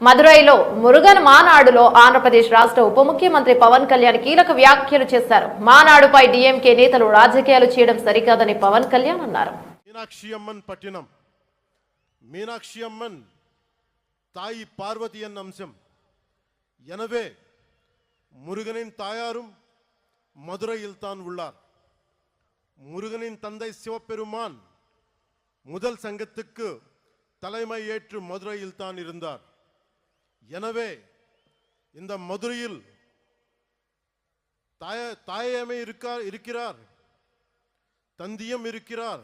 మదురైలో మురుగన్ మానాడులో ఆంధ్రప్రదేశ్ రాష్ట్ర ఉప ముఖ్యమంత్రి పవన్ కళ్యాణ్ కీలక వ్యాఖ్యలు చేశారు. మానాడుపై డీఎంకే నేతలు రాజకీయాలు చేయడం సరికాదని పవన్ కళ్యాణ్ అన్నారు. மீனாட்சி அம்மன் பட்டினம் மீனாட்சி அம்மன் தாய் பார்வதியின் அம்சம். எனவே முருகனின் தாயாரும் மதுரையில் தான் உள்ளார். முருகனின் தந்தை சிவபெருமான் முதல் சங்கத்துக்கு தலைமை ஏற்று மதுரையில் தான் இருந்தார். எனவே இந்த மதுரையில் தாயமே இருக்கிறார், தந்தியும் இருக்கிறார்,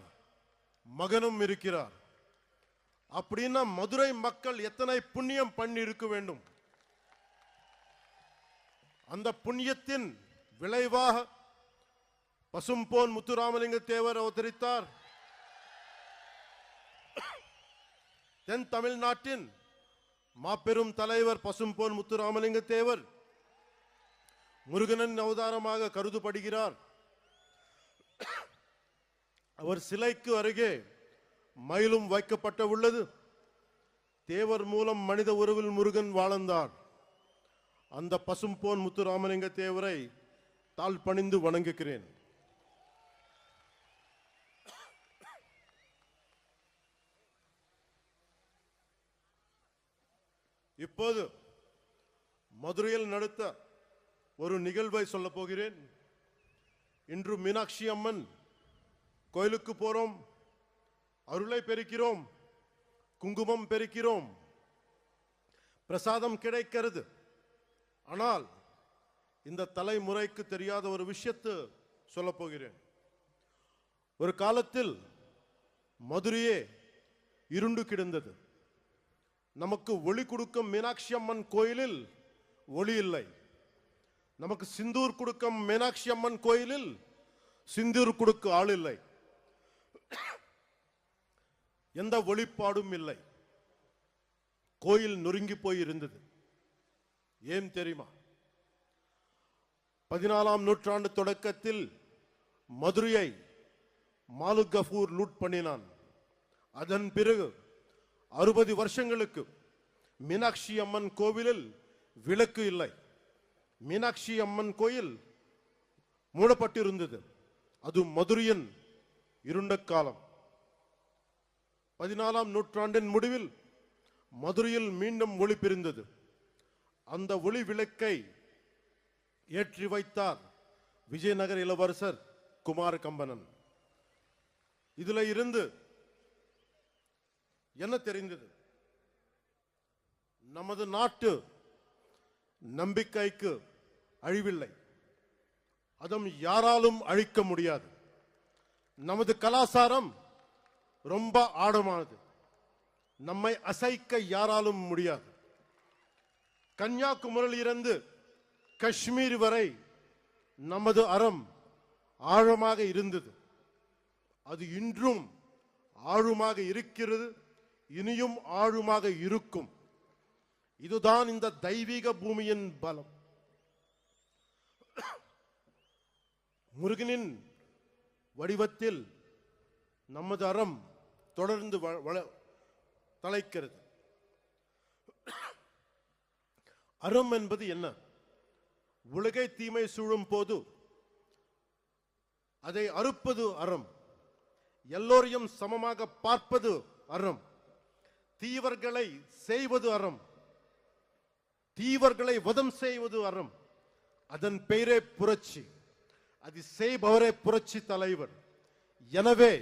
மகனும் இருக்கிறார். அப்படின்னா மதுரை மக்கள் எத்தனை புண்ணியம் பண்ணி இருக்க வேண்டும். அந்த புண்ணியத்தின் விளைவாக பசும்பொன் முத்துராமலிங்க தேவர் அவதரித்தார். தென் தமிழ்நாட்டின் மாபெரும் தலைவர் பசும்பொன் முத்துராமலிங்க தேவர் முருகனின் அவதாரமாக கருதப்படுகிறார். அவர் சிலைக்கு அருகே மயிலும் வைக்கப்பட்ட உள்ளது. தேவர் மூலம் மனித உருவில் முருகன் வாழ்ந்தார். அந்த பசும்பொன் முத்துராமலிங்க தேவரை தாழ் பணிந்து வணங்குகிறேன். இப்போது மதுரையில் நடத்த ஒரு நிகழ்வை சொல்ல போகிறேன். இன்று மீனாட்சி அம்மன் கோயிலுக்கு போறோம், அருளை பெருக்கிறோம், குங்குமம் பெருக்கிறோம், பிரசாதம் கிடைக்கிறது. ஆனால் இந்த தலைமுறைக்கு தெரியாத ஒரு விஷயத்தை சொல்ல போகிறேன். ஒரு காலத்தில் மதுரையே இருண்டு கிடந்தது. நமக்கு ஒளி கொடுக்கும் மீனாட்சி அம்மன் கோயிலில் ஒளி இல்லை. நமக்கு சிந்தூர் கொடுக்கும் மீனாட்சி அம்மன் கோயிலில் சிந்தூர் கொடுக்க ஆள் இல்லை. எந்த ஒளிப்பாடும் இல்லை. கோயில் நொறுங்கி போய் இருந்தது. ஏன் தெரியுமா? 14ஆம் நூற்றாண்டு தொடக்கத்தில் மதுரையை மாலிக் கஃபூர் லூட் பண்ணினான். அதன் பிறகு 60 வருஷங்களுக்கு மீனாட்சி அம்மன் கோவிலில் விளக்கு இல்லை. மீனாட்சி அம்மன் கோயில் மூடப்பட்டிருந்தது. அது மதுரையின் இருண்ட காலம். 14ஆம் நூற்றாண்டின் முடிவில் மதுரையில் மீண்டும் ஒளி பிரிந்தது. அந்த ஒளி விளக்கை ஏற்றி வைத்தார் விஜயநகர இளவரசர் குமார கம்பனன். இதுல இருந்து என்ன தெரிந்தது? நமது நாட்டு நம்பிக்கைக்கு அழிவில்லை. அதுவும் யாராலும் அழிக்க முடியாது. நமது கலாச்சாரம் ரொம்ப ஆழமானது. நம்மை அசைக்க யாராலும் முடியாது. கன்னியாகுமரியிலிருந்து காஷ்மீர் வரை நமது அறம் ஆழமாக இருந்தது. அது இன்றும் ஆழமாக இருக்கிறது, இனியும் ஆழமாக இருக்கும். இதுதான் இந்த தெய்வீக பூமியின் பலம். முருகனின் வடிவத்தில் நமது அறம் தொடர்ந்து தலைக்கிறது. அறம் என்பது என்ன? உலகை தீமை சூழும் போது அதை அறுப்பது அறம். எல்லோரையும் சமமாக பார்ப்பது அறம். தீவர்களை செய்வது அறம். தீவர்களை வதம் செய்வது அறம். அதன் பெயரே புரட்சி. அது செய்பவரே புரட்சி தலைவர். எனவே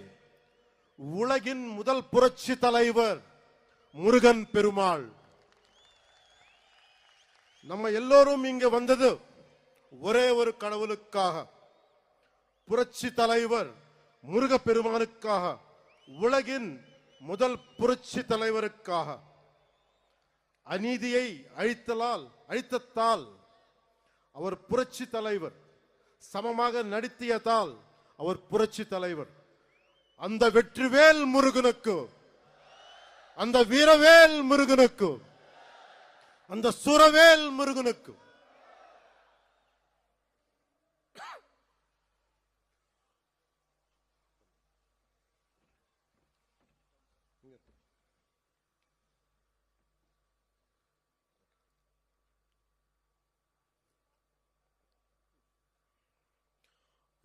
உலகின் முதல் புரட்சி தலைவர் முருகன் பெருமாள். நம்ம எல்லோரும் இங்க வந்தது ஒரே ஒரு கடவுளுக்காக, புரட்சி தலைவர் முருக பெருமானுக்காக, உலகின் முதல் புரட்சி தலைவருக்காக. அநீதியை அழித்ததால் அவர் புரட்சி தலைவர். சமமாக நடித்தியதால் அவர் புரட்சி தலைவர். அந்த வெற்றிவேல் முருகனுக்கு, அந்த வீரவேல் முருகனுக்கு, அந்த சுரவேல் முருகனுக்கு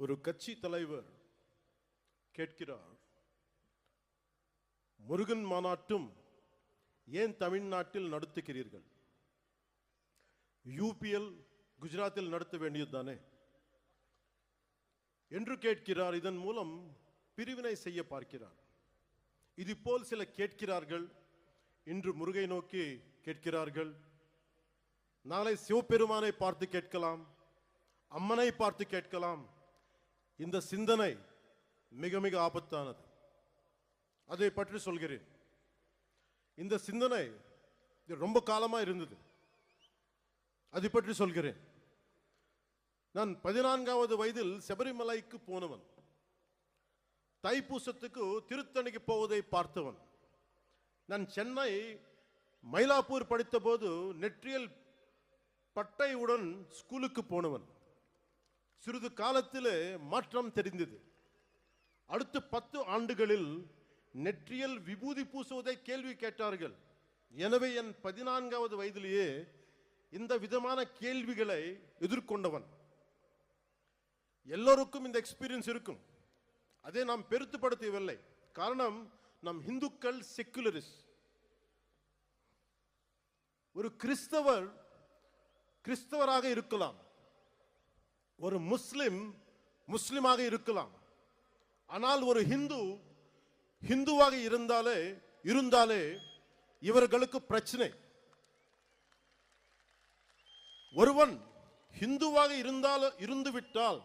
ஒரு கட்சி தலைவர் கேட்கிறார், முருகன் மாநாட்டும் ஏன் தமிழ்நாட்டில் நடத்துகிறீர்கள்? யூபிஎல் குஜராத்தில் நடத்த வேண்டியதுதானே என்று கேட்கிறார். இதன் மூலம் பிரிவினை செய்ய பார்க்கிறார். இது போல் சில கேட்கிறார்கள். இன்று முருகை நோக்கி கேட்கிறார்கள், நாளை சிவபெருமானை பார்த்து கேட்கலாம், அம்மனை பார்த்து கேட்கலாம். இந்த சிந்தனை மிக மிக ஆபத்தானது. அதை பற்றி சொல்கிறேன். இந்த சிந்தனை ரொம்ப காலமா இருந்தது. அதை பற்றி சொல்கிறேன். நான் 14வது வயதில் சபரிமலைக்கு போனவன். தைப்பூசத்துக்கு திருத்தணிக்கு போவதை பார்த்தவன். நான் சென்னை மயிலாப்பூர் படித்த போது நெற்றியல் பட்டையுடன் ஸ்கூலுக்கு போனவன். சிறிது காலத்திலே மாற்றம் தெரிந்தது. அடுத்த 10 ஆண்டுகளில் நெற்றியல் விபூதி பூசுவதை கேள்வி கேட்டார்கள். எனவே என் 14வது வயதிலேயே இந்த விதமான கேள்விகளை எதிர்கொண்டவன். எல்லோருக்கும் இந்த எக்ஸ்பீரியன்ஸ் இருக்கும். அதை நாம் பெருத்துப்படுத்தவில்லை. காரணம், நம் இந்துக்கள் செக்குலரிஸ்ட். ஒரு கிறிஸ்தவராக இருக்கலாம், ஒரு முஸ்லிமாக இருக்கலாம். ஆனால் ஒரு ஹிந்துவாக இருந்தாலே இவர்களுக்கு பிரச்சனை. ஒருவன் ஹிந்துவாக இருந்துவிட்டால்